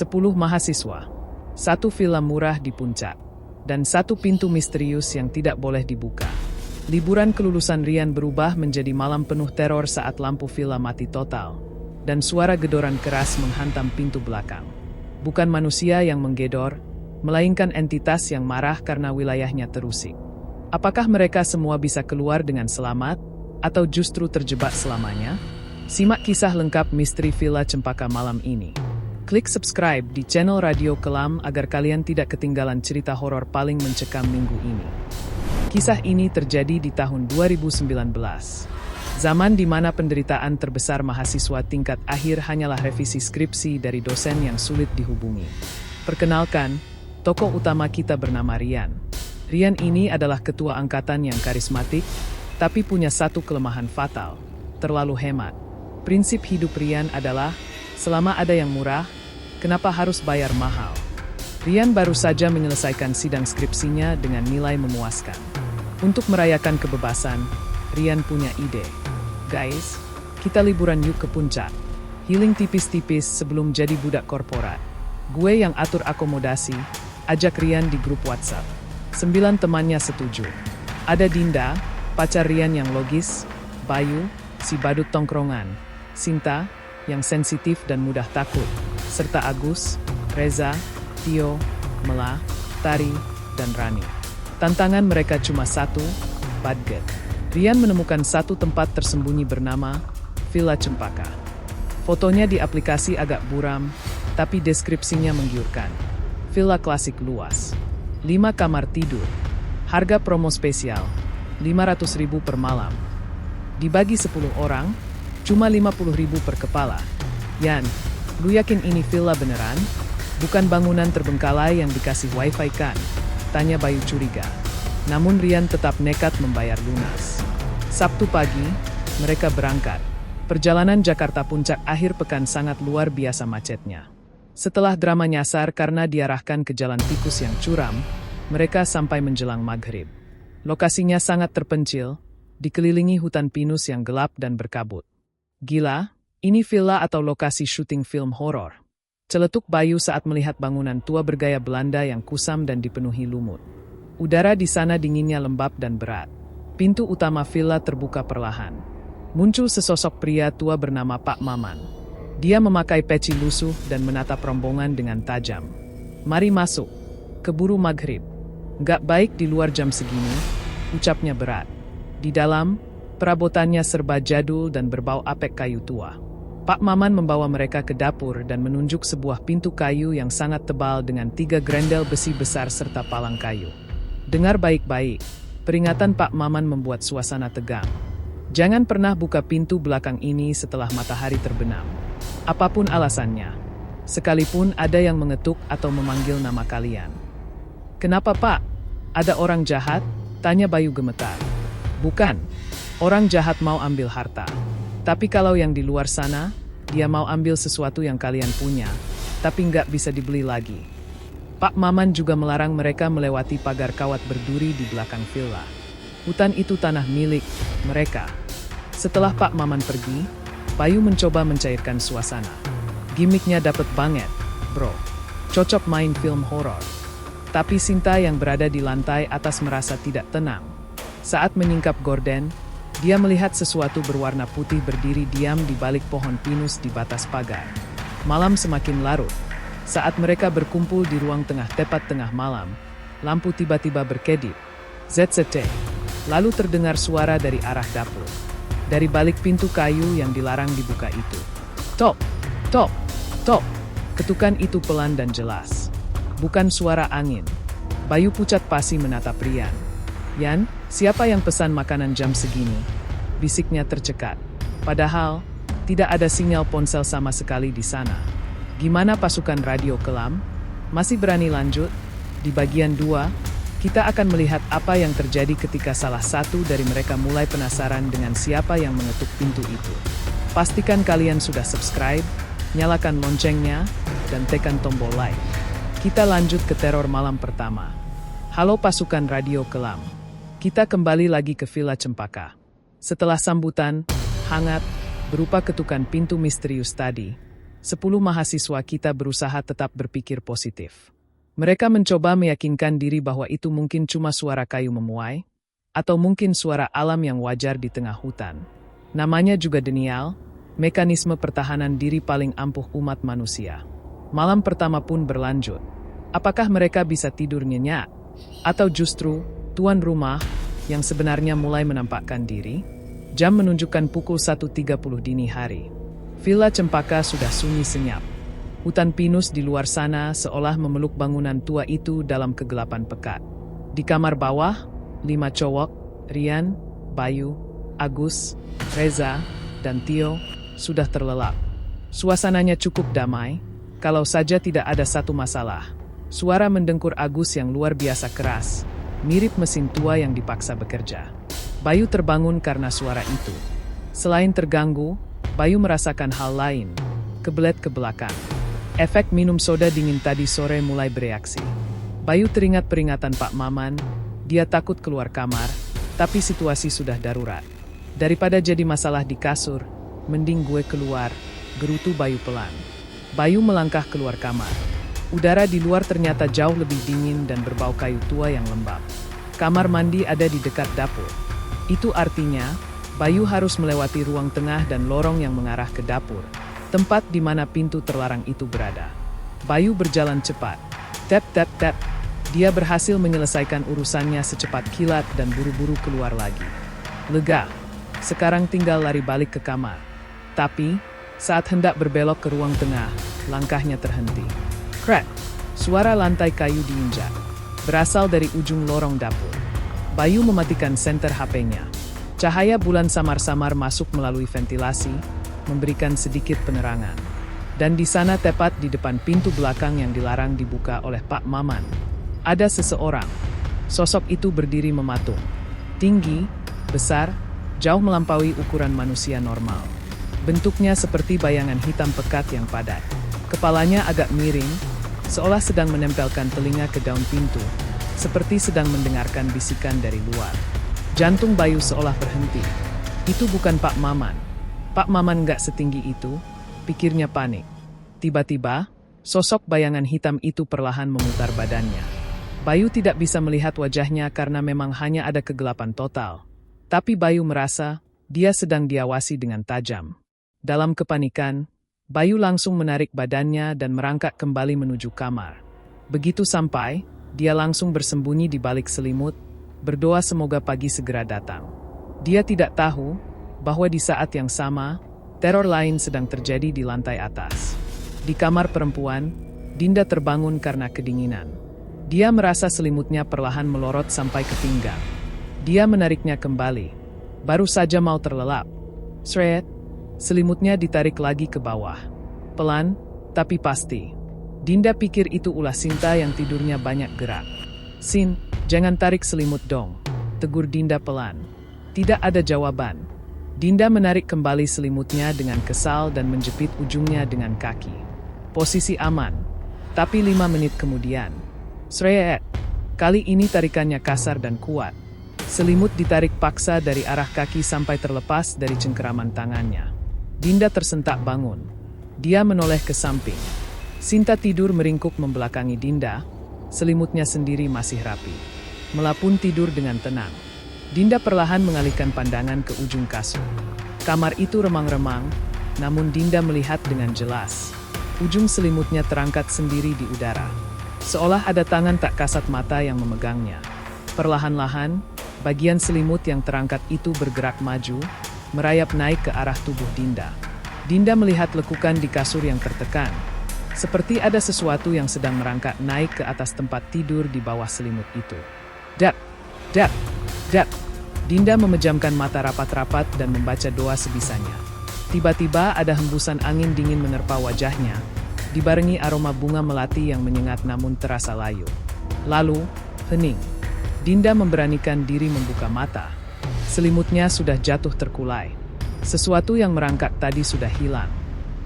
10 mahasiswa, 1 villa murah di puncak, dan 1 pintu misterius yang tidak boleh dibuka. Liburan kelulusan Rian berubah menjadi malam penuh teror saat lampu villa mati total, dan suara gedoran keras menghantam pintu belakang. Bukan manusia yang menggedor, melainkan entitas yang marah karena wilayahnya terusik. Apakah mereka semua bisa keluar dengan selamat, atau justru terjebak selamanya? Simak kisah lengkap misteri Villa Cempaka malam ini. Klik subscribe di channel Radio Kelam agar kalian tidak ketinggalan cerita horor paling mencekam minggu ini. Kisah ini terjadi di tahun 2019. Zaman di mana penderitaan terbesar mahasiswa tingkat akhir hanyalah revisi skripsi dari dosen yang sulit dihubungi. Perkenalkan, tokoh utama kita bernama Rian. Rian ini adalah ketua angkatan yang karismatik, tapi punya satu kelemahan fatal, terlalu hemat. Prinsip hidup Rian adalah, selama ada yang murah, kenapa harus bayar mahal? Rian baru saja menyelesaikan sidang skripsinya dengan nilai memuaskan. Untuk merayakan kebebasan, Rian punya ide. Guys, kita liburan yuk ke puncak. Healing tipis-tipis sebelum jadi budak korporat. Gue yang atur akomodasi, ajak Rian di grup WhatsApp. 9 temannya setuju. Ada Dinda, pacar Rian yang logis, Bayu, si badut tongkrongan, Sinta, yang sensitif dan mudah takut, serta Agus, Reza, Tio, Mela, Tari, dan Rani. Tantangan mereka cuma satu, budget. Rian menemukan satu tempat tersembunyi bernama Villa Cempaka. Fotonya di aplikasi agak buram, tapi deskripsinya menggiurkan. Villa klasik luas, 5 kamar tidur, harga promo spesial, 500.000 per malam. Dibagi 10 orang, cuma 50.000 per kepala. Yan, lu yakin ini villa beneran? Bukan bangunan terbengkalai yang dikasih wifi kan? Tanya Bayu curiga. Namun Rian tetap nekat membayar lunas. Sabtu pagi, mereka berangkat. Perjalanan Jakarta Puncak akhir pekan sangat luar biasa macetnya. Setelah drama nyasar karena diarahkan ke jalan tikus yang curam, mereka sampai menjelang maghrib. Lokasinya sangat terpencil, dikelilingi hutan pinus yang gelap dan berkabut. Gila, ini villa atau lokasi syuting film horor. Celetuk Bayu saat melihat bangunan tua bergaya Belanda yang kusam dan dipenuhi lumut. Udara di sana dinginnya lembab dan berat. Pintu utama villa terbuka perlahan. Muncul sesosok pria tua bernama Pak Maman. Dia memakai peci lusuh dan menatap rombongan dengan tajam. Mari masuk. Keburu maghrib. Nggak baik di luar jam segini, ucapnya berat. Di dalam, perabotannya serba jadul dan berbau apek kayu tua. Pak Maman membawa mereka ke dapur dan menunjuk sebuah pintu kayu yang sangat tebal dengan 3 grendel besi besar serta palang kayu. Dengar baik-baik, peringatan Pak Maman membuat suasana tegang. Jangan pernah buka pintu belakang ini setelah matahari terbenam. Apapun alasannya, sekalipun ada yang mengetuk atau memanggil nama kalian. Kenapa Pak? Ada orang jahat? Tanya Bayu gemetar. Bukan, orang jahat mau ambil harta. Tapi kalau yang di luar sana, dia mau ambil sesuatu yang kalian punya, tapi nggak bisa dibeli lagi. Pak Maman juga melarang mereka melewati pagar kawat berduri di belakang villa. Hutan itu tanah milik mereka. Setelah Pak Maman pergi, Bayu mencoba mencairkan suasana. Gimiknya dapet banget, bro. Cocok main film horor. Tapi Sinta yang berada di lantai atas merasa tidak tenang. Saat menyingkap gorden, dia melihat sesuatu berwarna putih berdiri diam di balik pohon pinus di batas pagar. Malam semakin larut. Saat mereka berkumpul di ruang tengah tepat tengah malam, lampu tiba-tiba berkedip. ZZT. Lalu terdengar suara dari arah dapur. Dari balik pintu kayu yang dilarang dibuka itu. Tok, tok, tok. Ketukan itu pelan dan jelas. Bukan suara angin. Bayu pucat pasi menatap Rian. Yan, siapa yang pesan makanan jam segini? Bisiknya tercekat. Padahal, tidak ada sinyal ponsel sama sekali di sana. Gimana pasukan Radio Kelam? Masih berani lanjut? Di bagian 2, kita akan melihat apa yang terjadi ketika salah satu dari mereka mulai penasaran dengan siapa yang mengetuk pintu itu. Pastikan kalian sudah subscribe, nyalakan loncengnya, dan tekan tombol like. Kita lanjut ke teror malam pertama. Halo pasukan Radio Kelam. Kita kembali lagi ke Villa Cempaka. Setelah sambutan hangat berupa ketukan pintu misterius tadi, 10 mahasiswa kita berusaha tetap berpikir positif. Mereka mencoba meyakinkan diri bahwa itu mungkin cuma suara kayu memuai, atau mungkin suara alam yang wajar di tengah hutan. Namanya juga denial, mekanisme pertahanan diri paling ampuh umat manusia. Malam pertama pun berlanjut. Apakah mereka bisa tidur nyenyak? Atau justru, tuan rumah, yang sebenarnya mulai menampakkan diri? Jam menunjukkan pukul 1.30 dini hari. Villa Cempaka sudah sunyi senyap. Hutan pinus di luar sana seolah memeluk bangunan tua itu dalam kegelapan pekat. Di kamar bawah, 5 cowok, Rian, Bayu, Agus, Reza, dan Tio, sudah terlelap. Suasananya cukup damai, kalau saja tidak ada satu masalah. Suara mendengkur Agus yang luar biasa keras, mirip mesin tua yang dipaksa bekerja. Bayu terbangun karena suara itu. Selain terganggu, Bayu merasakan hal lain, kebelet ke belakang. Efek minum soda dingin tadi sore mulai bereaksi. Bayu teringat peringatan Pak Maman, dia takut keluar kamar, tapi situasi sudah darurat. Daripada jadi masalah di kasur, mending gue keluar, gerutu Bayu pelan. Bayu melangkah keluar kamar. Udara di luar ternyata jauh lebih dingin dan berbau kayu tua yang lembab. Kamar mandi ada di dekat dapur. Itu artinya, Bayu harus melewati ruang tengah dan lorong yang mengarah ke dapur, tempat di mana pintu terlarang itu berada. Bayu berjalan cepat. Tap tap tap. Dia berhasil menyelesaikan urusannya secepat kilat dan buru-buru keluar lagi. Lega. Sekarang tinggal lari balik ke kamar. Tapi, saat hendak berbelok ke ruang tengah, langkahnya terhenti. Crack! Suara lantai kayu diinjak. Berasal dari ujung lorong dapur. Bayu mematikan senter HP-nya. Cahaya bulan samar-samar masuk melalui ventilasi, memberikan sedikit penerangan. Dan di sana tepat di depan pintu belakang yang dilarang dibuka oleh Pak Maman, ada seseorang. Sosok itu berdiri mematung. Tinggi, besar, jauh melampaui ukuran manusia normal. Bentuknya seperti bayangan hitam pekat yang padat. Kepalanya agak miring, seolah sedang menempelkan telinga ke daun pintu, seperti sedang mendengarkan bisikan dari luar. Jantung Bayu seolah berhenti. Itu bukan Pak Maman. Pak Maman nggak setinggi itu, pikirnya panik. Tiba-tiba, sosok bayangan hitam itu perlahan memutar badannya. Bayu tidak bisa melihat wajahnya karena memang hanya ada kegelapan total. Tapi Bayu merasa, dia sedang diawasi dengan tajam. Dalam kepanikan, Bayu langsung menarik badannya dan merangkak kembali menuju kamar. Begitu sampai, dia langsung bersembunyi di balik selimut, berdoa semoga pagi segera datang. Dia tidak tahu bahwa di saat yang sama, teror lain sedang terjadi di lantai atas. Di kamar perempuan, Dinda terbangun karena kedinginan. Dia merasa selimutnya perlahan melorot sampai ke pinggang. Dia menariknya kembali. Baru saja mau terlelap. Sret, selimutnya ditarik lagi ke bawah. Pelan, tapi pasti. Dinda pikir itu ulah Sinta yang tidurnya banyak gerak. Sin, jangan tarik selimut dong, tegur Dinda pelan. Tidak ada jawaban. Dinda menarik kembali selimutnya dengan kesal dan menjepit ujungnya dengan kaki. Posisi aman. Tapi 5 menit kemudian. Sreet. Kali ini tarikannya kasar dan kuat. Selimut ditarik paksa dari arah kaki sampai terlepas dari cengkeraman tangannya. Dinda tersentak bangun. Dia menoleh ke samping. Sinta tidur meringkuk membelakangi Dinda. Selimutnya sendiri masih rapi. Mela pun tidur dengan tenang. Dinda perlahan mengalihkan pandangan ke ujung kasur. Kamar itu remang-remang, namun Dinda melihat dengan jelas. Ujung selimutnya terangkat sendiri di udara. Seolah ada tangan tak kasat mata yang memegangnya. Perlahan-lahan, bagian selimut yang terangkat itu bergerak maju, merayap naik ke arah tubuh Dinda. Dinda melihat lekukan di kasur yang tertekan. Seperti ada sesuatu yang sedang merangkak naik ke atas tempat tidur di bawah selimut itu. Dak, dak, dak. Dinda memejamkan mata rapat-rapat dan membaca doa sebisanya. Tiba-tiba ada hembusan angin dingin menerpa wajahnya, dibarengi aroma bunga melati yang menyengat namun terasa layu. Lalu, hening. Dinda memberanikan diri membuka mata. Selimutnya sudah jatuh terkulai. Sesuatu yang merangkak tadi sudah hilang.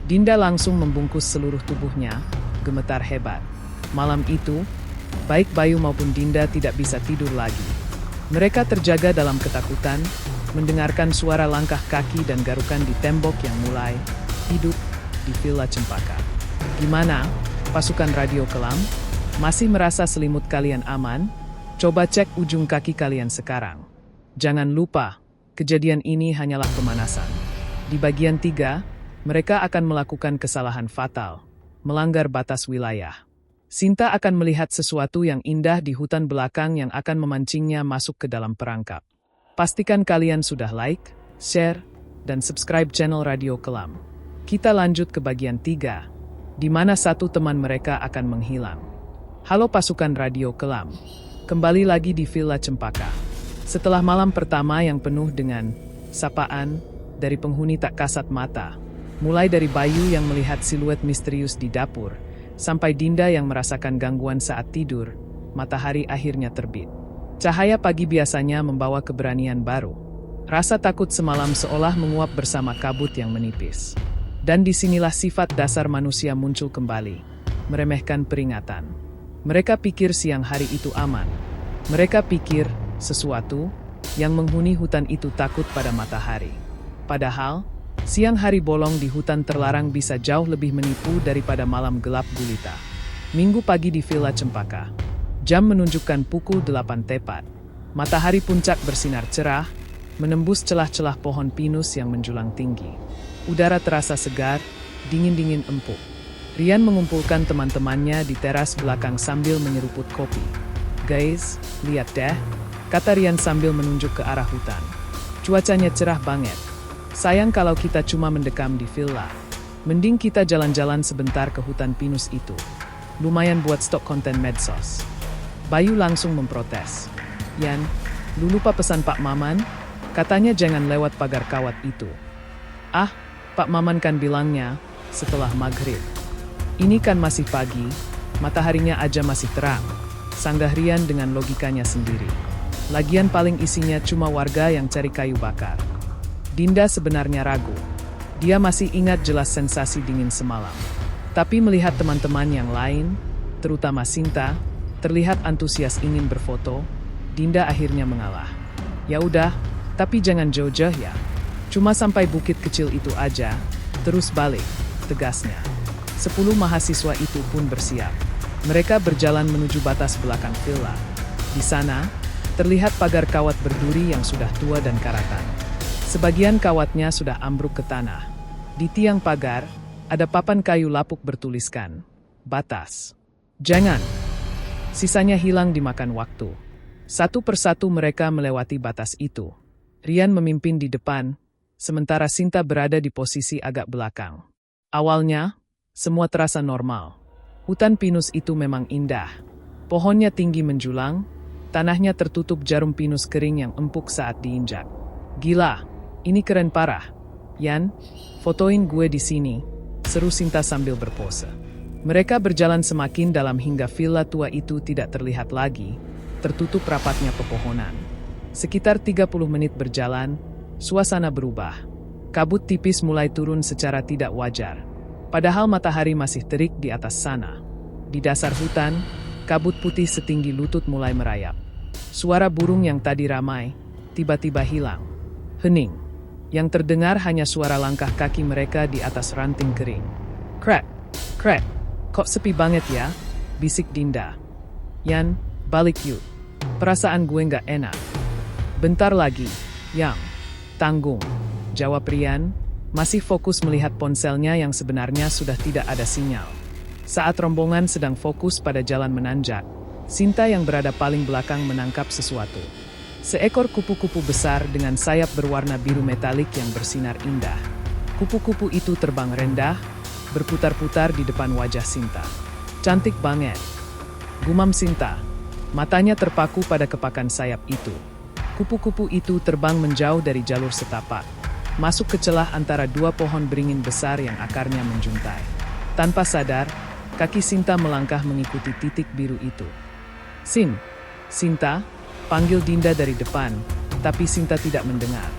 Dinda langsung membungkus seluruh tubuhnya, gemetar hebat. Malam itu, baik Bayu maupun Dinda tidak bisa tidur lagi. Mereka terjaga dalam ketakutan, mendengarkan suara langkah kaki dan garukan di tembok yang mulai hidup di Villa Cempaka. Gimana, pasukan Radio Kelam? Masih merasa selimut kalian aman? Coba cek ujung kaki kalian sekarang. Jangan lupa, kejadian ini hanyalah pemanasan. Di bagian 3, mereka akan melakukan kesalahan fatal, melanggar batas wilayah. Sinta akan melihat sesuatu yang indah di hutan belakang yang akan memancingnya masuk ke dalam perangkap. Pastikan kalian sudah like, share, dan subscribe channel Radio Kelam. Kita lanjut ke bagian 3, di mana satu teman mereka akan menghilang. Halo pasukan Radio Kelam, kembali lagi di Villa Cempaka. Setelah malam pertama yang penuh dengan sapaan dari penghuni tak kasat mata, mulai dari Bayu yang melihat siluet misterius di dapur, sampai Dinda yang merasakan gangguan saat tidur, matahari akhirnya terbit. Cahaya pagi biasanya membawa keberanian baru. Rasa takut semalam seolah menguap bersama kabut yang menipis. Dan disinilah sifat dasar manusia muncul kembali, meremehkan peringatan. Mereka pikir siang hari itu aman. Mereka pikir sesuatu yang menghuni hutan itu takut pada matahari. Padahal, siang hari bolong di hutan terlarang bisa jauh lebih menipu daripada malam gelap gulita. Minggu pagi di Villa Cempaka. Jam menunjukkan pukul 8 tepat. Matahari puncak bersinar cerah, menembus celah-celah pohon pinus yang menjulang tinggi. Udara terasa segar, dingin-dingin empuk. Rian mengumpulkan teman-temannya di teras belakang sambil menyeruput kopi. "Guys, lihat deh," kata Rian sambil menunjuk ke arah hutan. "Cuacanya cerah banget. Sayang kalau kita cuma mendekam di villa. Mending kita jalan-jalan sebentar ke hutan pinus itu. Lumayan buat stok konten medsos." Bayu langsung memprotes. "Yan, lu lupa pesan Pak Maman? Katanya jangan lewat pagar kawat itu." "Ah, Pak Maman kan bilangnya setelah maghrib. Ini kan masih pagi, mataharinya aja masih terang," sanggah Rian dengan logikanya sendiri. "Lagian paling isinya cuma warga yang cari kayu bakar." Dinda sebenarnya ragu. Dia masih ingat jelas sensasi dingin semalam. Tapi melihat teman-teman yang lain, terutama Sinta, terlihat antusias ingin berfoto, Dinda akhirnya mengalah. "Ya udah, tapi jangan jauh-jauh ya. Cuma sampai bukit kecil itu aja, terus balik," tegasnya. 10 mahasiswa itu pun bersiap. Mereka berjalan menuju batas belakang villa. Di sana, terlihat pagar kawat berduri yang sudah tua dan karatan. Sebagian kawatnya sudah ambruk ke tanah. Di tiang pagar, ada papan kayu lapuk bertuliskan, "Batas. Jangan." Sisanya hilang dimakan waktu. Satu persatu mereka melewati batas itu. Rian memimpin di depan, sementara Sinta berada di posisi agak belakang. Awalnya, semua terasa normal. Hutan pinus itu memang indah. Pohonnya tinggi menjulang, tanahnya tertutup jarum pinus kering yang empuk saat diinjak. "Gila, ini keren parah. Yan, fotoin gue di sini," seru Sinta sambil berpose. Mereka berjalan semakin dalam hingga villa tua itu tidak terlihat lagi, tertutup rapatnya pepohonan. Sekitar 30 menit berjalan, suasana berubah. Kabut tipis mulai turun secara tidak wajar. Padahal matahari masih terik di atas sana. Di dasar hutan, kabut putih setinggi lutut mulai merayap. Suara burung yang tadi ramai, tiba-tiba hilang. Hening. Yang terdengar hanya suara langkah kaki mereka di atas ranting kering. "Krek, krek, kok sepi banget ya?" bisik Dinda. "Yan, balik yuk. Perasaan gue nggak enak." "Bentar lagi, Yang. Tanggung," jawab Rian, masih fokus melihat ponselnya yang sebenarnya sudah tidak ada sinyal. Saat rombongan sedang fokus pada jalan menanjak, Sinta yang berada paling belakang menangkap sesuatu. Seekor kupu-kupu besar dengan sayap berwarna biru metalik yang bersinar indah. Kupu-kupu itu terbang rendah, berputar-putar di depan wajah Sinta. "Cantik banget," gumam Sinta. Matanya terpaku pada kepakan sayap itu. Kupu-kupu itu terbang menjauh dari jalur setapak, masuk ke celah antara dua pohon beringin besar yang akarnya menjuntai. Tanpa sadar, kaki Sinta melangkah mengikuti titik biru itu. Sinta, panggil Dinda dari depan, tapi Sinta tidak mendengar.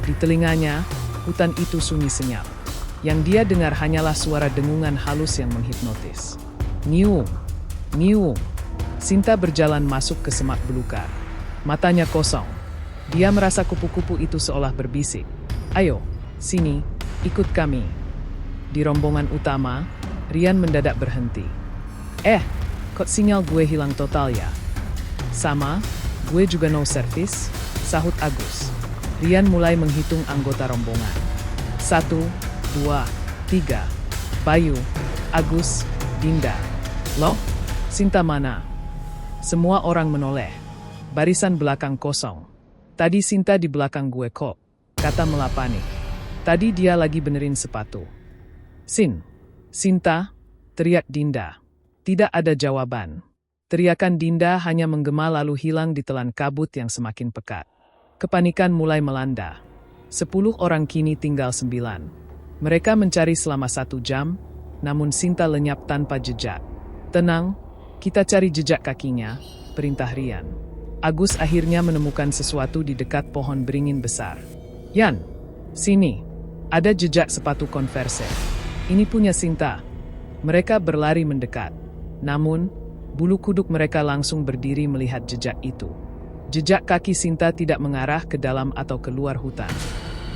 Di telinganya, hutan itu sunyi senyap. Yang dia dengar hanyalah suara dengungan halus yang menghipnotis. Niung, niung. Sinta berjalan masuk ke semak belukar. Matanya kosong. Dia merasa kupu-kupu itu seolah berbisik. "Ayo, sini, ikut kami." Di rombongan utama, Rian mendadak berhenti. Kok sinyal gue hilang total ya? Sama, gue juga no service, sahut Agus. Rian mulai menghitung anggota rombongan. 1, 2, 3. Bayu, Agus, Dinda. Loh, Sinta mana? Semua orang menoleh. Barisan belakang kosong. Tadi Sinta di belakang gue kok, kata Mela panik. Tadi dia lagi benerin sepatu. Sinta, teriak Dinda. Tidak ada jawaban. Teriakan Dinda hanya menggema lalu hilang ditelan kabut yang semakin pekat. Kepanikan mulai melanda. 10 orang kini tinggal 9. Mereka mencari selama 1 jam, namun Sinta lenyap tanpa jejak. Tenang, kita cari jejak kakinya, perintah Rian. Agus akhirnya menemukan sesuatu di dekat pohon beringin besar. Yan, sini. Ada jejak sepatu Converse. Ini punya Sinta. Mereka berlari mendekat. Namun, bulu kuduk mereka langsung berdiri melihat jejak itu. Jejak kaki Sinta tidak mengarah ke dalam atau keluar hutan.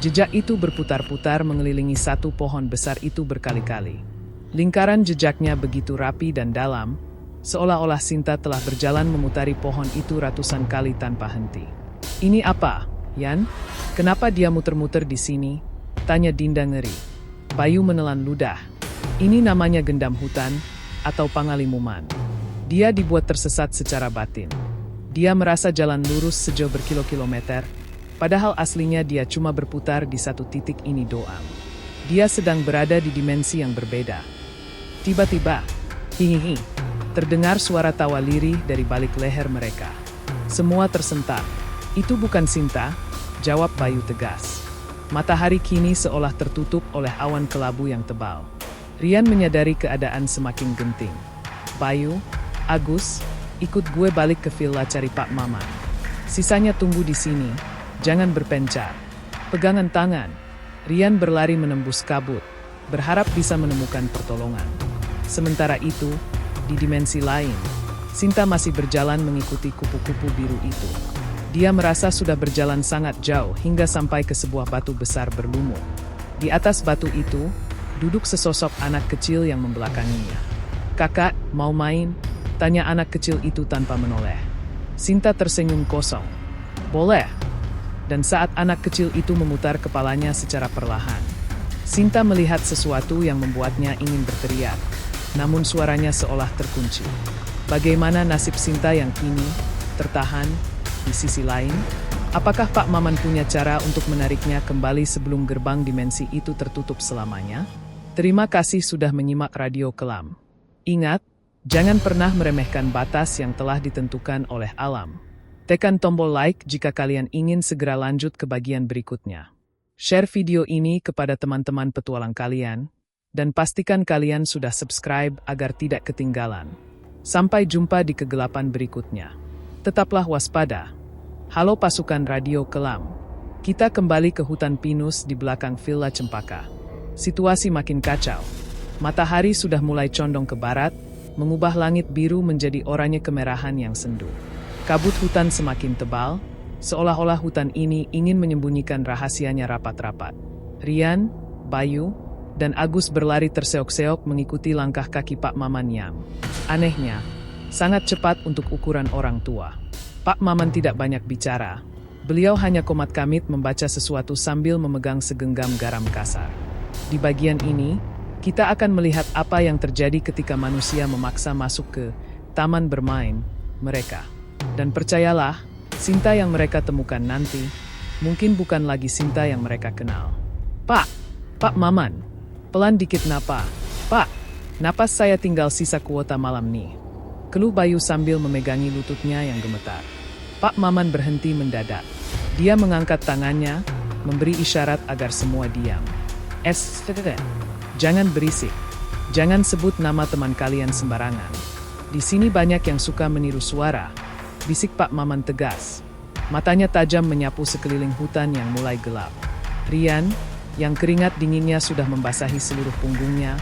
Jejak itu berputar-putar mengelilingi satu pohon besar itu berkali-kali. Lingkaran jejaknya begitu rapi dan dalam, seolah-olah Sinta telah berjalan memutari pohon itu ratusan kali tanpa henti. Ini apa, Yan? Kenapa dia muter-muter di sini? Tanya Dinda ngeri. Bayu menelan ludah. Ini namanya gendam hutan, atau pangalimuman. Dia dibuat tersesat secara batin. Dia merasa jalan lurus sejauh berkilo-kilometer, padahal aslinya dia cuma berputar di satu titik ini doang. Dia sedang berada di dimensi yang berbeda. Tiba-tiba, hihihi, terdengar suara tawa lirih dari balik leher mereka. Semua tersentak. Itu bukan Sinta, jawab Bayu tegas. Matahari kini seolah tertutup oleh awan kelabu yang tebal. Rian menyadari keadaan semakin genting. Bayu, Agus, ikut gue balik ke villa cari Pak Maman. Sisanya tunggu di sini, jangan berpencar. Pegangan tangan. Rian berlari menembus kabut, berharap bisa menemukan pertolongan. Sementara itu, di dimensi lain, Sinta masih berjalan mengikuti kupu-kupu biru itu. Dia merasa sudah berjalan sangat jauh hingga sampai ke sebuah batu besar berlumur. Di atas batu itu, duduk sesosok anak kecil yang membelakanginya. "Kakak, mau main?" tanya anak kecil itu tanpa menoleh. Sinta tersenyum kosong. "Boleh." Dan saat anak kecil itu memutar kepalanya secara perlahan, Sinta melihat sesuatu yang membuatnya ingin berteriak. Namun suaranya seolah terkunci. Bagaimana nasib Sinta yang kini tertahan di sisi lain? Apakah Pak Maman punya cara untuk menariknya kembali sebelum gerbang dimensi itu tertutup selamanya? Terima kasih sudah menyimak Radio Kelam. Ingat, jangan pernah meremehkan batas yang telah ditentukan oleh alam. Tekan tombol like jika kalian ingin segera lanjut ke bagian berikutnya. Share video ini kepada teman-teman petualang kalian, dan pastikan kalian sudah subscribe agar tidak ketinggalan. Sampai jumpa di kegelapan berikutnya. Tetaplah waspada. Halo pasukan Radio Kelam. Kita kembali ke hutan pinus di belakang Villa Cempaka. Situasi makin kacau. Matahari sudah mulai condong ke barat, mengubah langit biru menjadi oranye kemerahan yang sendu. Kabut hutan semakin tebal, seolah-olah hutan ini ingin menyembunyikan rahasianya rapat-rapat. Rian, Bayu, dan Agus berlari terseok-seok mengikuti langkah kaki Pak Maman yang, anehnya, sangat cepat untuk ukuran orang tua. Pak Maman tidak banyak bicara. Beliau hanya komat kamit membaca sesuatu sambil memegang segenggam garam kasar. Di bagian ini, kita akan melihat apa yang terjadi ketika manusia memaksa masuk ke taman bermain mereka. Dan percayalah, Sinta yang mereka temukan nanti, mungkin bukan lagi Sinta yang mereka kenal. Pak Maman. Pelan dikit napa. "Pak, napas saya tinggal sisa kuota malam nih." Keluh Bayu sambil memegangi lututnya yang gemetar. Pak Maman berhenti mendadak. Dia mengangkat tangannya, memberi isyarat agar semua diam. Jangan berisik. Jangan sebut nama teman kalian sembarangan. Di sini banyak yang suka meniru suara, bisik Pak Maman tegas. Matanya tajam menyapu sekeliling hutan yang mulai gelap. Rian, yang keringat dinginnya sudah membasahi seluruh punggungnya,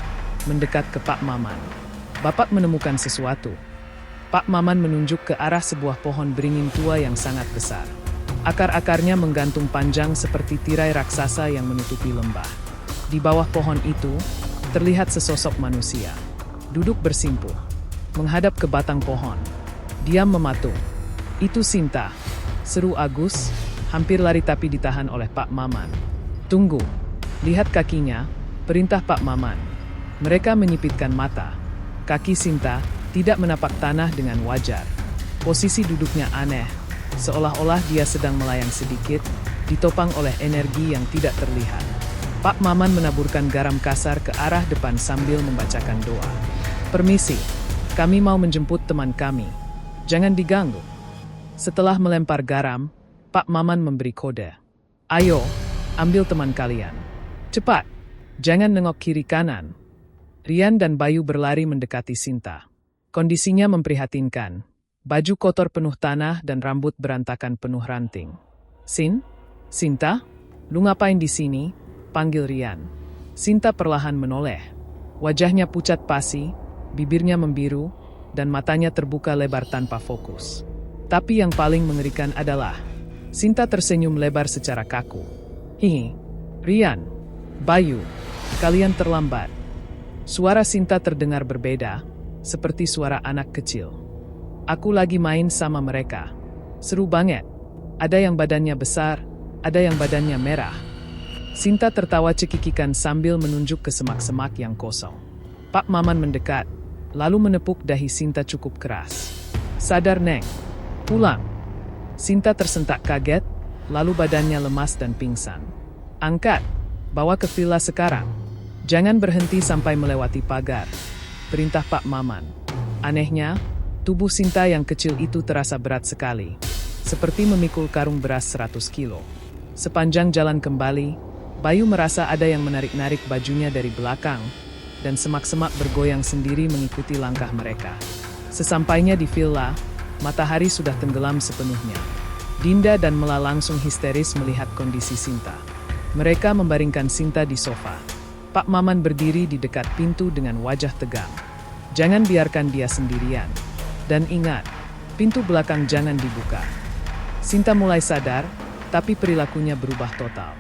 mendekat ke Pak Maman. "Bapak menemukan sesuatu." Pak Maman menunjuk ke arah sebuah pohon beringin tua yang sangat besar. Akar-akarnya menggantung panjang seperti tirai raksasa yang menutupi lembah. Di bawah pohon itu, terlihat sesosok manusia. Duduk bersimpuh, menghadap ke batang pohon. Diam mematung. Itu Sinta, seru Agus, hampir lari tapi ditahan oleh Pak Maman. Tunggu, lihat kakinya, perintah Pak Maman. Mereka menyipitkan mata. Kaki Sinta tidak menapak tanah dengan wajar. Posisi duduknya aneh, seolah-olah dia sedang melayang sedikit, ditopang oleh energi yang tidak terlihat. Pak Maman menaburkan garam kasar ke arah depan sambil membacakan doa. Permisi, kami mau menjemput teman kami. Jangan diganggu. Setelah melempar garam, Pak Maman memberi kode. Ayo, ambil teman kalian. Cepat, jangan nengok kiri kanan. Rian dan Bayu berlari mendekati Sinta. Kondisinya memprihatinkan. Baju kotor penuh tanah dan rambut berantakan penuh ranting. Sinta, lu ngapain di sini? Panggil Rian. Sinta perlahan menoleh. Wajahnya pucat pasi, bibirnya membiru, dan matanya terbuka lebar tanpa fokus. Tapi yang paling mengerikan adalah, Sinta tersenyum lebar secara kaku. Hihi, Rian, Bayu, kalian terlambat. Suara Sinta terdengar berbeda, seperti suara anak kecil. Aku lagi main sama mereka. Seru banget. Ada yang badannya besar, ada yang badannya merah. Sinta tertawa cekikikan sambil menunjuk ke semak-semak yang kosong. Pak Maman mendekat, lalu menepuk dahi Sinta cukup keras. Sadar, Neng. Pulang. Sinta tersentak kaget, lalu badannya lemas dan pingsan. Angkat, bawa ke villa sekarang. Jangan berhenti sampai melewati pagar. Perintah Pak Maman. Anehnya, tubuh Sinta yang kecil itu terasa berat sekali. Seperti memikul karung beras 100 kilo. Sepanjang jalan kembali, Bayu merasa ada yang menarik-narik bajunya dari belakang, dan semak-semak bergoyang sendiri mengikuti langkah mereka. Sesampainya di villa, matahari sudah tenggelam sepenuhnya. Dinda dan Mela langsung histeris melihat kondisi Sinta. Mereka membaringkan Sinta di sofa. Pak Maman berdiri di dekat pintu dengan wajah tegang. Jangan biarkan dia sendirian. Dan ingat, pintu belakang jangan dibuka. Sinta mulai sadar, tapi perilakunya berubah total.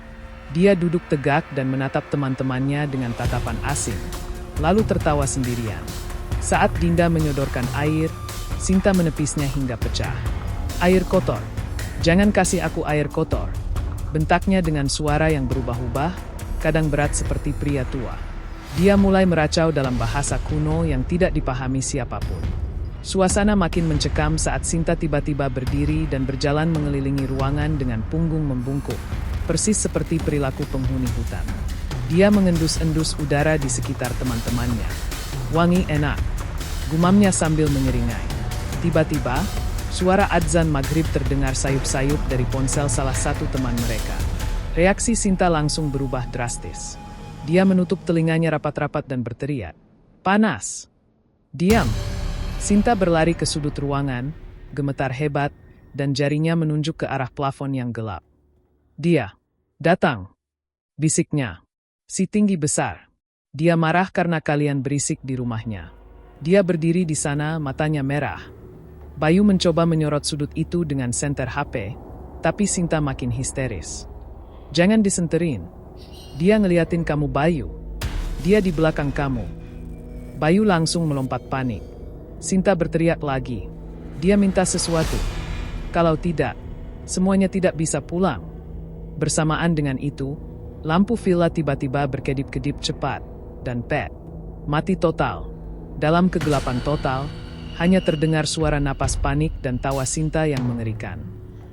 Dia duduk tegak dan menatap teman-temannya dengan tatapan asing, lalu tertawa sendirian. Saat Dinda menyodorkan air, Sinta menepisnya hingga pecah. Air kotor. Jangan kasih aku air kotor. Bentaknya dengan suara yang berubah-ubah, kadang berat seperti pria tua. Dia mulai meracau dalam bahasa kuno yang tidak dipahami siapapun. Suasana makin mencekam saat Sinta tiba-tiba berdiri dan berjalan mengelilingi ruangan dengan punggung membungkuk, persis seperti perilaku penghuni hutan. Dia mengendus-endus udara di sekitar teman-temannya. Wangi enak, gumamnya sambil menyeringai. Tiba-tiba, suara adzan maghrib terdengar sayup-sayup dari ponsel salah satu teman mereka. Reaksi Sinta langsung berubah drastis. Dia menutup telinganya rapat-rapat dan berteriak, "Panas! Diam!" Sinta berlari ke sudut ruangan, gemetar hebat, dan jarinya menunjuk ke arah plafon yang gelap. "Dia datang!" bisiknya. Si tinggi besar. Dia marah karena kalian berisik di rumahnya. Dia berdiri di sana, matanya merah. Bayu mencoba menyorot sudut itu dengan senter HP, tapi Sinta makin histeris. "Jangan disenterin. Dia ngeliatin kamu, Bayu. Dia di belakang kamu." Bayu langsung melompat panik. Sinta berteriak lagi. Dia minta sesuatu. Kalau tidak, semuanya tidak bisa pulang. Bersamaan dengan itu, lampu villa tiba-tiba berkedip-kedip cepat, dan mati total. Dalam kegelapan total, hanya terdengar suara napas panik dan tawa Sinta yang mengerikan.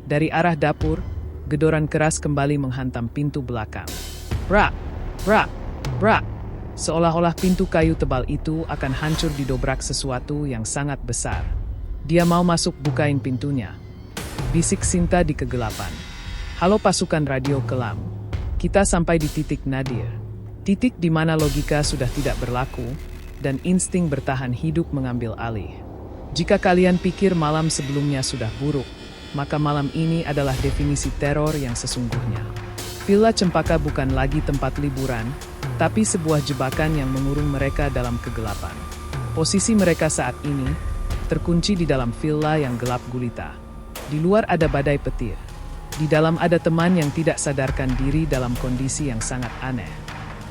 Dari arah dapur, gedoran keras kembali menghantam pintu belakang. Brak, brak, brak. Seolah-olah pintu kayu tebal itu akan hancur didobrak sesuatu yang sangat besar. Dia mau masuk, bukain pintunya. Bisik Sinta di kegelapan. "Halo pasukan radio kelam. Kita sampai di titik nadir. Titik di mana logika sudah tidak berlaku, dan insting bertahan hidup mengambil alih. Jika kalian pikir malam sebelumnya sudah buruk, maka malam ini adalah definisi teror yang sesungguhnya. Villa Cempaka bukan lagi tempat liburan, tapi sebuah jebakan yang mengurung mereka dalam kegelapan. Posisi mereka saat ini terkunci di dalam villa yang gelap gulita. Di luar ada badai petir. Di dalam ada teman yang tidak sadarkan diri dalam kondisi yang sangat aneh.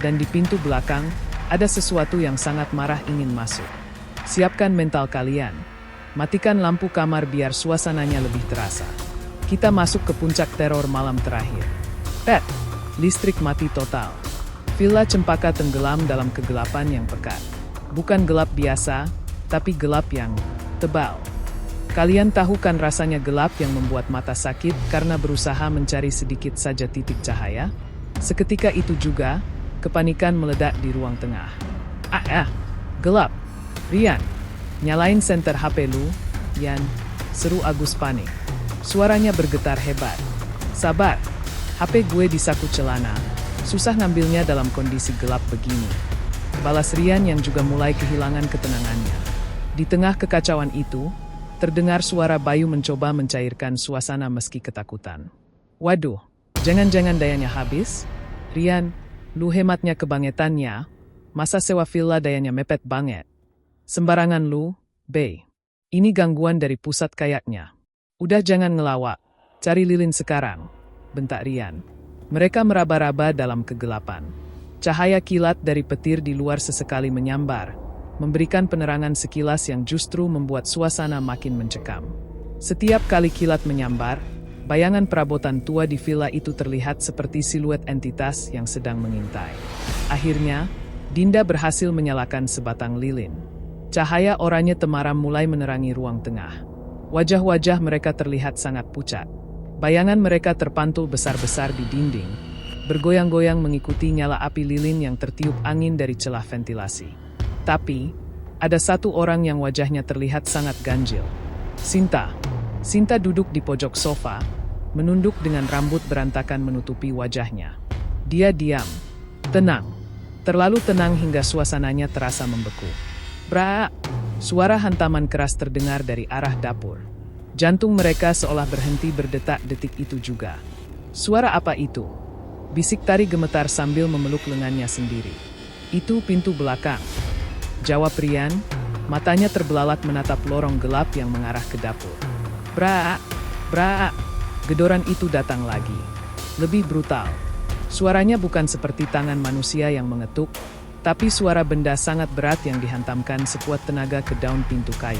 Dan di pintu belakang, Ada sesuatu yang sangat marah ingin masuk. Siapkan mental kalian. Matikan lampu kamar biar suasananya lebih terasa. Kita masuk ke puncak teror malam terakhir. Pet, listrik mati total. Villa Cempaka tenggelam dalam kegelapan yang pekat. Bukan gelap biasa, tapi gelap yang tebal. Kalian tahu kan rasanya gelap yang membuat mata sakit karena berusaha mencari sedikit saja titik cahaya? Seketika itu juga, kepanikan meledak di ruang tengah. Gelap. Rian, nyalain senter HP lu, Yan, seru Agus panik. Suaranya bergetar hebat. Sabar, HP gue di saku celana. Susah ngambilnya dalam kondisi gelap begini. Balas Rian yang juga mulai kehilangan ketenangannya. Di tengah kekacauan itu, terdengar suara Bayu mencoba mencairkan suasana meski ketakutan. Waduh, jangan-jangan dayanya habis? Rian, lu hematnya kebangetannya. Masa sewa villa dayanya mepet banget? Sembarangan lu, Bey. Ini gangguan dari pusat kayaknya. Udah jangan ngelawak, cari lilin sekarang, bentak Rian. Mereka meraba-raba dalam kegelapan. Cahaya kilat dari petir di luar sesekali menyambar, memberikan penerangan sekilas yang justru membuat suasana makin mencekam. Setiap kali kilat menyambar, bayangan perabotan tua di villa itu terlihat seperti siluet entitas yang sedang mengintai. Akhirnya, Dinda berhasil menyalakan sebatang lilin. Cahaya oranye temaram mulai menerangi ruang tengah. Wajah-wajah mereka terlihat sangat pucat. Bayangan mereka terpantul besar-besar di dinding, bergoyang-goyang mengikuti nyala api lilin yang tertiup angin dari celah ventilasi. Tapi, ada satu orang yang wajahnya terlihat sangat ganjil. Sinta. Sinta duduk di pojok sofa, menunduk dengan rambut berantakan menutupi wajahnya. Dia diam. Tenang. Terlalu tenang hingga suasananya terasa membeku. Bra! Suara hantaman keras terdengar dari arah dapur. Jantung mereka seolah berhenti berdetak detik itu juga. Suara apa itu? Bisik Tari gemetar sambil memeluk lengannya sendiri. Itu pintu belakang. Jawab Rian, matanya terbelalak menatap lorong gelap yang mengarah ke dapur. Bra! Bra! Gedoran itu datang lagi. Lebih brutal. Suaranya bukan seperti tangan manusia yang mengetuk, tapi suara benda sangat berat yang dihantamkan sekuat tenaga ke daun pintu kayu.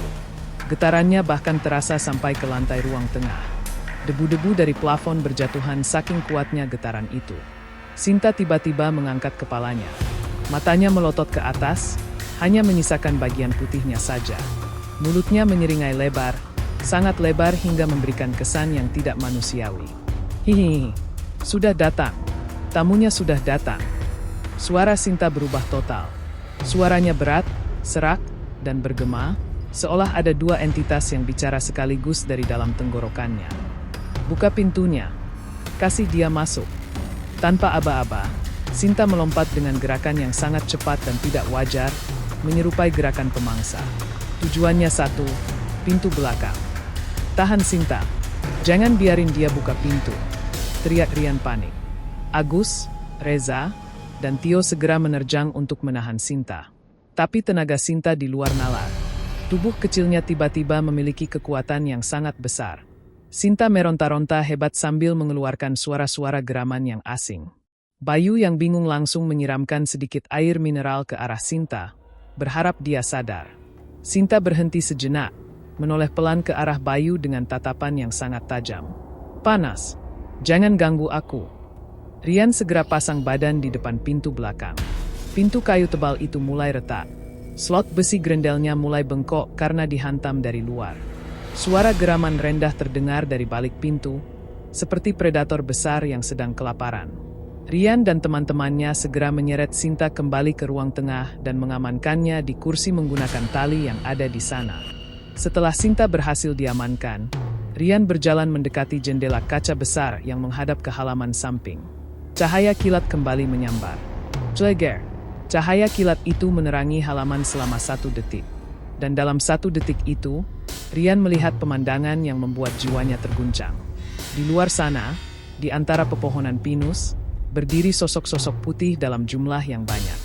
Getarannya bahkan terasa sampai ke lantai ruang tengah. Debu-debu dari plafon berjatuhan saking kuatnya getaran itu. Sinta tiba-tiba mengangkat kepalanya. Matanya melotot ke atas, hanya menyisakan bagian putihnya saja. Mulutnya menyeringai lebar, sangat lebar hingga memberikan kesan yang tidak manusiawi. Hihihi, sudah datang. Tamunya sudah datang. Suara Sinta berubah total. Suaranya berat, serak, dan bergema, seolah ada dua entitas yang bicara sekaligus dari dalam tenggorokannya. Buka pintunya. Kasih dia masuk. Tanpa aba-aba, Sinta melompat dengan gerakan yang sangat cepat dan tidak wajar, menyerupai gerakan pemangsa. Tujuannya satu, pintu belakang. Tahan Sinta. Jangan biarin dia buka pintu. Teriak Rian panik. Agus, Reza, dan Tio segera menerjang untuk menahan Sinta. Tapi tenaga Sinta di luar nalar. Tubuh kecilnya tiba-tiba memiliki kekuatan yang sangat besar. Sinta meronta-ronta hebat sambil mengeluarkan suara-suara geraman yang asing. Bayu yang bingung langsung menyiramkan sedikit air mineral ke arah Sinta, berharap dia sadar. Sinta berhenti sejenak, menoleh pelan ke arah Bayu dengan tatapan yang sangat tajam. Panas. Jangan ganggu aku. Rian segera pasang badan di depan pintu belakang. Pintu kayu tebal itu mulai retak. Slot besi grendelnya mulai bengkok karena dihantam dari luar. Suara geraman rendah terdengar dari balik pintu, seperti predator besar yang sedang kelaparan. Rian dan teman-temannya segera menyeret Sinta kembali ke ruang tengah dan mengamankannya di kursi menggunakan tali yang ada di sana. Setelah Sinta berhasil diamankan, Rian berjalan mendekati jendela kaca besar yang menghadap ke halaman samping. Cahaya kilat kembali menyambar. Cleger. Cahaya kilat itu menerangi halaman selama 1 detik. Dan dalam 1 detik itu, Rian melihat pemandangan yang membuat jiwanya terguncang. Di luar sana, di antara pepohonan pinus, berdiri sosok-sosok putih dalam jumlah yang banyak.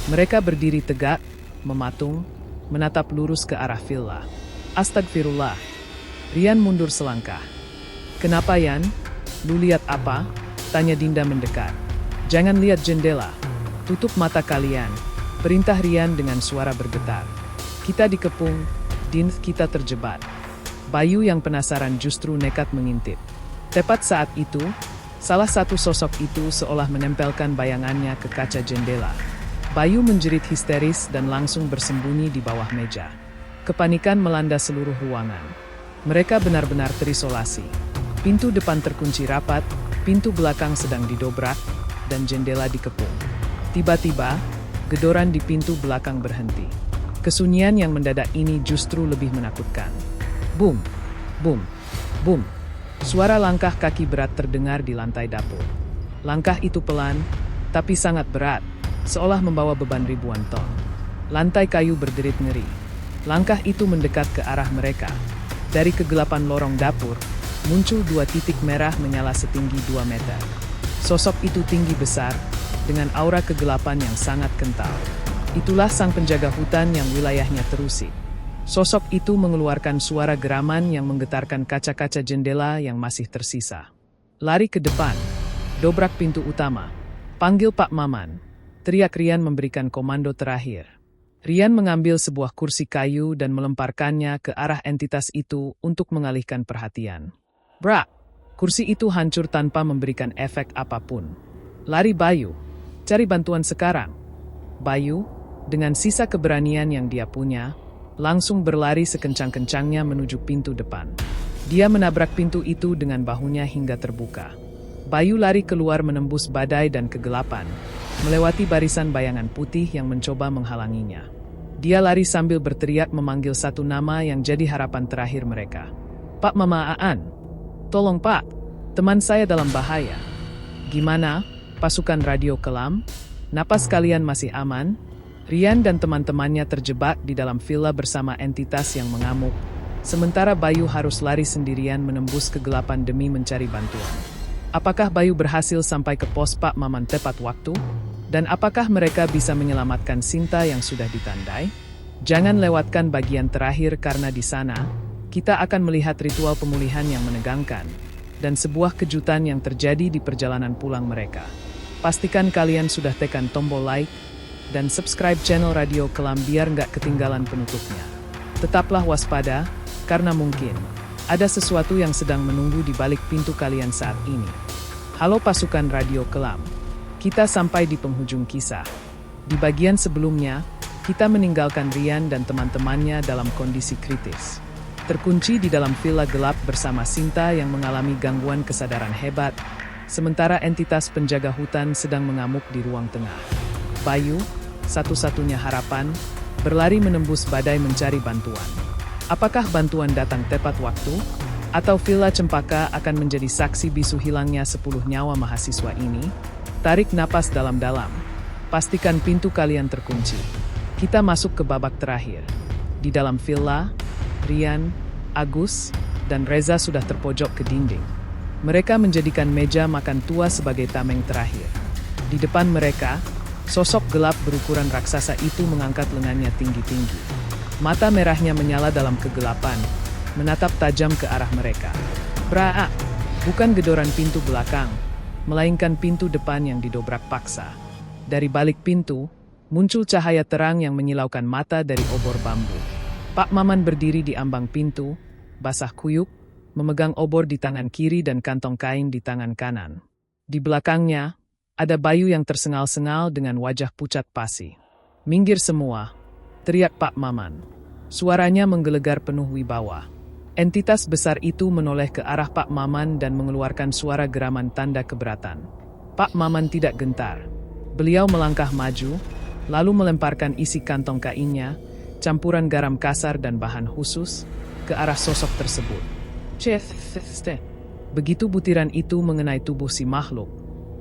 Mereka berdiri tegak, mematung, menatap lurus ke arah villa. Astagfirullah. Rian mundur selangkah. Kenapa Yan? Lu lihat apa? Tanya Dinda mendekat. Jangan lihat jendela. Tutup mata kalian. Perintah Rian dengan suara bergetar. Kita dikepung, Din, kita terjebak. Bayu yang penasaran justru nekat mengintip. Tepat saat itu, salah satu sosok itu seolah menempelkan bayangannya ke kaca jendela. Bayu menjerit histeris dan langsung bersembunyi di bawah meja. Kepanikan melanda seluruh ruangan. Mereka benar-benar terisolasi. Pintu depan terkunci rapat, pintu belakang sedang didobrak, dan jendela dikepung. Tiba-tiba, gedoran di pintu belakang berhenti. Kesunyian yang mendadak ini justru lebih menakutkan. Bum, bum, bum. Suara langkah kaki berat terdengar di lantai dapur. Langkah itu pelan, tapi sangat berat, seolah membawa beban ribuan ton. Lantai kayu berderit ngeri. Langkah itu mendekat ke arah mereka. Dari kegelapan lorong dapur, muncul 2 titik merah menyala setinggi 2 meter. Sosok itu tinggi besar, dengan aura kegelapan yang sangat kental. Itulah sang penjaga hutan yang wilayahnya terusik. Sosok itu mengeluarkan suara geraman yang menggetarkan kaca-kaca jendela yang masih tersisa. Lari ke depan, dobrak pintu utama, panggil Pak Maman. Teriak Rian memberikan komando terakhir. Rian mengambil sebuah kursi kayu dan melemparkannya ke arah entitas itu untuk mengalihkan perhatian. Brak! Kursi itu hancur tanpa memberikan efek apapun. Lari Bayu, cari bantuan sekarang. Bayu, dengan sisa keberanian yang dia punya, langsung berlari sekencang-kencangnya menuju pintu depan. Dia menabrak pintu itu dengan bahunya hingga terbuka. Bayu lari keluar menembus badai dan kegelapan, melewati barisan bayangan putih yang mencoba menghalanginya. Dia lari sambil berteriak memanggil satu nama yang jadi harapan terakhir mereka. Pak Mama Aan. Tolong Pak, teman saya dalam bahaya. Gimana, pasukan radio kelam? Napas kalian masih aman? Rian dan teman-temannya terjebak di dalam villa bersama entitas yang mengamuk. Sementara Bayu harus lari sendirian menembus kegelapan demi mencari bantuan. Apakah Bayu berhasil sampai ke pos Pak Maman tepat waktu? Dan apakah mereka bisa menyelamatkan Sinta yang sudah ditandai? Jangan lewatkan bagian terakhir karena di sana, kita akan melihat ritual pemulihan yang menegangkan, dan sebuah kejutan yang terjadi di perjalanan pulang mereka. Pastikan kalian sudah tekan tombol like, dan subscribe channel Radio Kelam biar nggak ketinggalan penutupnya. Tetaplah waspada, karena mungkin ada sesuatu yang sedang menunggu di balik pintu kalian saat ini. Halo pasukan Radio Kelam, kita sampai di penghujung kisah. Di bagian sebelumnya, kita meninggalkan Rian dan teman-temannya dalam kondisi kritis. Terkunci di dalam villa gelap bersama Sinta yang mengalami gangguan kesadaran hebat, sementara entitas penjaga hutan sedang mengamuk di ruang tengah. Bayu, satu-satunya harapan, berlari menembus badai mencari bantuan. Apakah bantuan datang tepat waktu? Atau Villa Cempaka akan menjadi saksi bisu hilangnya 10 nyawa mahasiswa ini? Tarik napas dalam-dalam. Pastikan pintu kalian terkunci. Kita masuk ke babak terakhir. Di dalam villa, Rian, Agus, dan Reza sudah terpojok ke dinding. Mereka menjadikan meja makan tua sebagai tameng terakhir. Di depan mereka, sosok gelap berukuran raksasa itu mengangkat lengannya tinggi-tinggi. Mata merahnya menyala dalam kegelapan, menatap tajam ke arah mereka. Braa! Bukan gedoran pintu belakang, melainkan pintu depan yang didobrak paksa. Dari balik pintu, muncul cahaya terang yang menyilaukan mata dari obor bambu. Pak Maman berdiri di ambang pintu, basah kuyup, memegang obor di tangan kiri dan kantong kain di tangan kanan. Di belakangnya, ada Bayu yang tersengal-sengal dengan wajah pucat pasi. Minggir semua, teriak Pak Maman. Suaranya menggelegar penuh wibawa. Entitas besar itu menoleh ke arah Pak Maman dan mengeluarkan suara geraman tanda keberatan. Pak Maman tidak gentar. Beliau melangkah maju, lalu melemparkan isi kantong kainnya, campuran garam kasar dan bahan khusus, ke arah sosok tersebut. Begitu butiran itu mengenai tubuh si makhluk,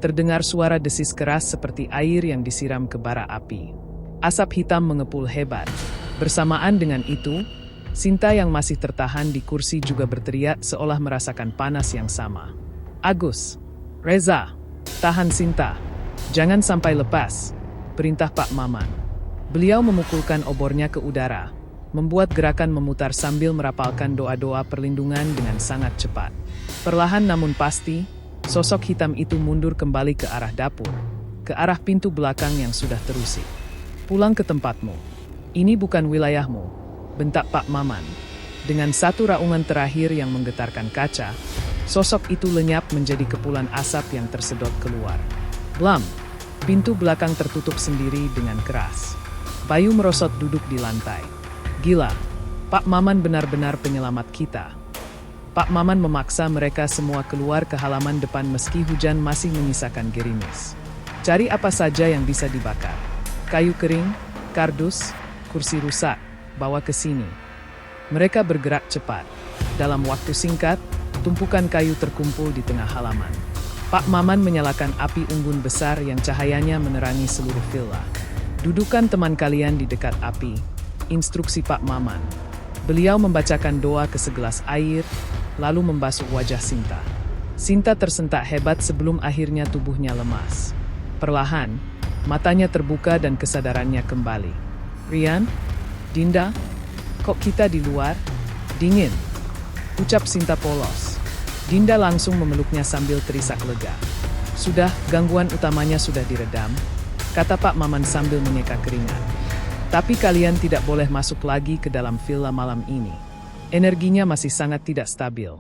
terdengar suara desis keras seperti air yang disiram ke bara api. Asap hitam mengepul hebat. Bersamaan dengan itu, Sinta yang masih tertahan di kursi juga berteriak seolah merasakan panas yang sama. Agus, Reza, tahan Sinta. Jangan sampai lepas, perintah Pak Maman. Beliau memukulkan obornya ke udara, membuat gerakan memutar sambil merapalkan doa-doa perlindungan dengan sangat cepat. Perlahan namun pasti, sosok hitam itu mundur kembali ke arah dapur, ke arah pintu belakang yang sudah terusik. Pulang ke tempatmu. Ini bukan wilayahmu, bentak Pak Maman. Dengan satu raungan terakhir yang menggetarkan kaca, sosok itu lenyap menjadi kepulan asap yang tersedot keluar. Blam! Pintu belakang tertutup sendiri dengan keras. Bayu merosot duduk di lantai. Gila, Pak Maman benar-benar penyelamat kita. Pak Maman memaksa mereka semua keluar ke halaman depan meski hujan masih menyisakan gerimis. Cari apa saja yang bisa dibakar. Kayu kering, kardus, kursi rusak, bawa ke sini. Mereka bergerak cepat. Dalam waktu singkat, tumpukan kayu terkumpul di tengah halaman. Pak Maman menyalakan api unggun besar yang cahayanya menerangi seluruh villa. Dudukan teman kalian di dekat api, instruksi Pak Maman. Beliau membacakan doa ke segelas air, lalu membasuh wajah Sinta. Sinta tersentak hebat sebelum akhirnya tubuhnya lemas. Perlahan, matanya terbuka dan kesadarannya kembali. Rian? Dinda? Kok kita di luar? Dingin, ucap Sinta polos. Dinda langsung memeluknya sambil terisak lega. Sudah, gangguan utamanya sudah diredam, kata Pak Maman sambil menyeka keringat. Tapi kalian tidak boleh masuk lagi ke dalam villa malam ini. Energinya masih sangat tidak stabil.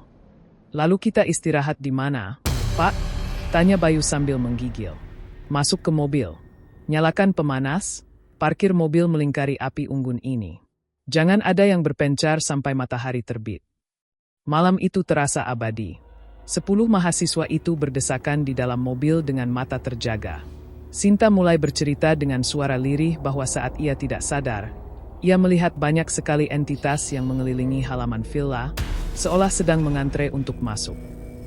Lalu kita istirahat di mana, Pak? Tanya Bayu sambil menggigil. Masuk ke mobil. Nyalakan pemanas, parkir mobil melingkari api unggun ini. Jangan ada yang berpencar sampai matahari terbit. Malam itu terasa abadi. 10 mahasiswa itu berdesakan di dalam mobil dengan mata terjaga. Sinta mulai bercerita dengan suara lirih bahwa saat ia tidak sadar, ia melihat banyak sekali entitas yang mengelilingi halaman villa, seolah sedang mengantre untuk masuk.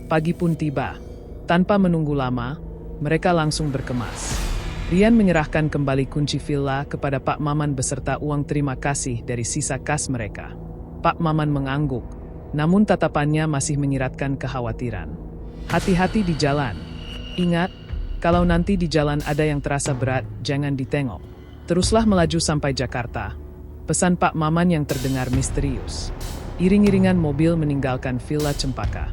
Pagi pun tiba. Tanpa menunggu lama, mereka langsung berkemas. Rian menyerahkan kembali kunci villa kepada Pak Maman beserta uang terima kasih dari sisa kas mereka. Pak Maman mengangguk, namun tatapannya masih menyiratkan kekhawatiran. Hati-hati di jalan. Ingat, kalau nanti di jalan ada yang terasa berat, jangan ditengok. Teruslah melaju sampai Jakarta. Pesan Pak Maman yang terdengar misterius. Iring-iringan mobil meninggalkan Villa Cempaka.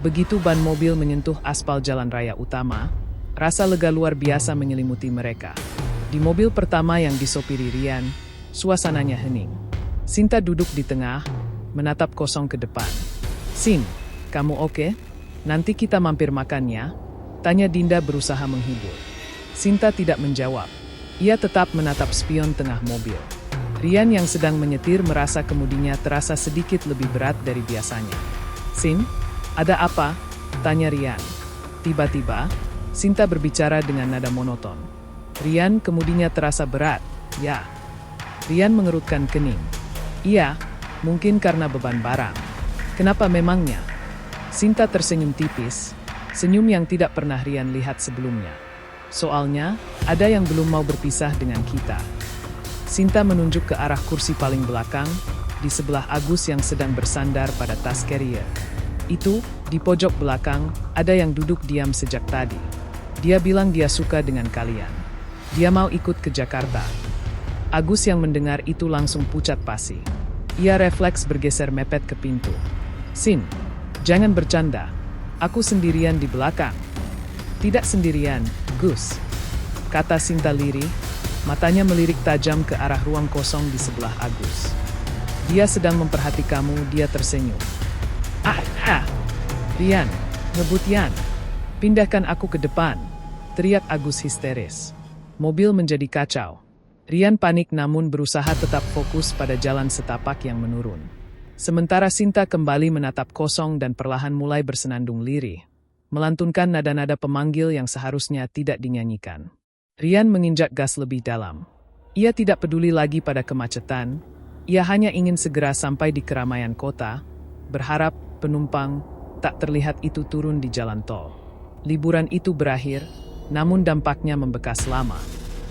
Begitu ban mobil menyentuh aspal jalan raya utama, rasa lega luar biasa menyelimuti mereka. Di mobil pertama yang disopiri Rian, suasananya hening. Sinta duduk di tengah, menatap kosong ke depan. Sin, kamu oke? Nanti kita mampir makan ya? Tanya Dinda berusaha menghibur. Sinta tidak menjawab. Ia tetap menatap spion tengah mobil. Rian yang sedang menyetir merasa kemudinya terasa sedikit lebih berat dari biasanya. Sin, ada apa? Tanya Rian. Tiba-tiba, Sinta berbicara dengan nada monoton. Rian kemudinya terasa berat. Ya. Rian mengerutkan kening. Iya. Mungkin karena beban barang. Kenapa memangnya? Sinta tersenyum tipis, senyum yang tidak pernah Rian lihat sebelumnya. Soalnya, ada yang belum mau berpisah dengan kita. Sinta menunjuk ke arah kursi paling belakang, di sebelah Agus yang sedang bersandar pada tas carrier. Itu, di pojok belakang, ada yang duduk diam sejak tadi. Dia bilang dia suka dengan kalian. Dia mau ikut ke Jakarta. Agus yang mendengar itu langsung pucat pasi. Ia refleks bergeser mepet ke pintu. Sin, jangan bercanda. Aku sendirian di belakang. Tidak sendirian, Gus. Kata Sinta lirih, matanya melirik tajam ke arah ruang kosong di sebelah Agus. Dia sedang memperhatikanmu, dia tersenyum. Rian, ngebut Yan. Pindahkan aku ke depan. Teriak Agus histeris. Mobil menjadi kacau. Rian panik namun berusaha tetap fokus pada jalan setapak yang menurun. Sementara Sinta kembali menatap kosong dan perlahan mulai bersenandung lirih, melantunkan nada-nada pemanggil yang seharusnya tidak dinyanyikan. Rian menginjak gas lebih dalam. Ia tidak peduli lagi pada kemacetan, ia hanya ingin segera sampai di keramaian kota, berharap penumpang tak terlihat itu turun di jalan tol. Liburan itu berakhir, namun dampaknya membekas lama.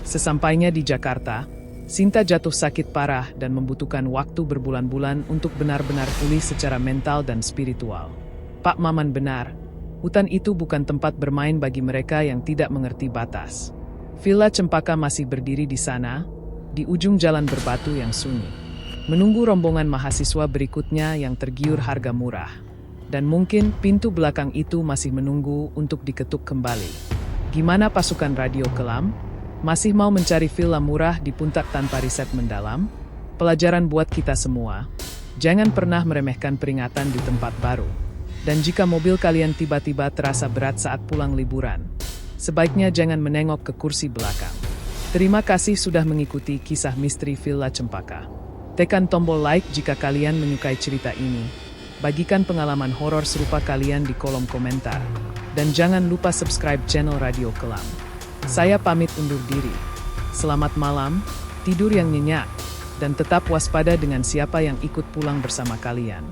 Sesampainya di Jakarta, Sinta jatuh sakit parah dan membutuhkan waktu berbulan-bulan untuk benar-benar pulih secara mental dan spiritual. Pak Maman benar, hutan itu bukan tempat bermain bagi mereka yang tidak mengerti batas. Villa Cempaka masih berdiri di sana, di ujung jalan berbatu yang sunyi. Menunggu rombongan mahasiswa berikutnya yang tergiur harga murah. Dan mungkin pintu belakang itu masih menunggu untuk diketuk kembali. Gimana pasukan radio kelam? Masih mau mencari villa murah di puncak tanpa riset mendalam? Pelajaran buat kita semua. Jangan pernah meremehkan peringatan di tempat baru. Dan jika mobil kalian tiba-tiba terasa berat saat pulang liburan, sebaiknya jangan menengok ke kursi belakang. Terima kasih sudah mengikuti kisah misteri Villa Cempaka. Tekan tombol like jika kalian menyukai cerita ini. Bagikan pengalaman horor serupa kalian di kolom komentar. Dan jangan lupa subscribe channel Radio Kelam. Saya pamit undur diri. Selamat malam, tidur yang nyenyak, dan tetap waspada dengan siapa yang ikut pulang bersama kalian.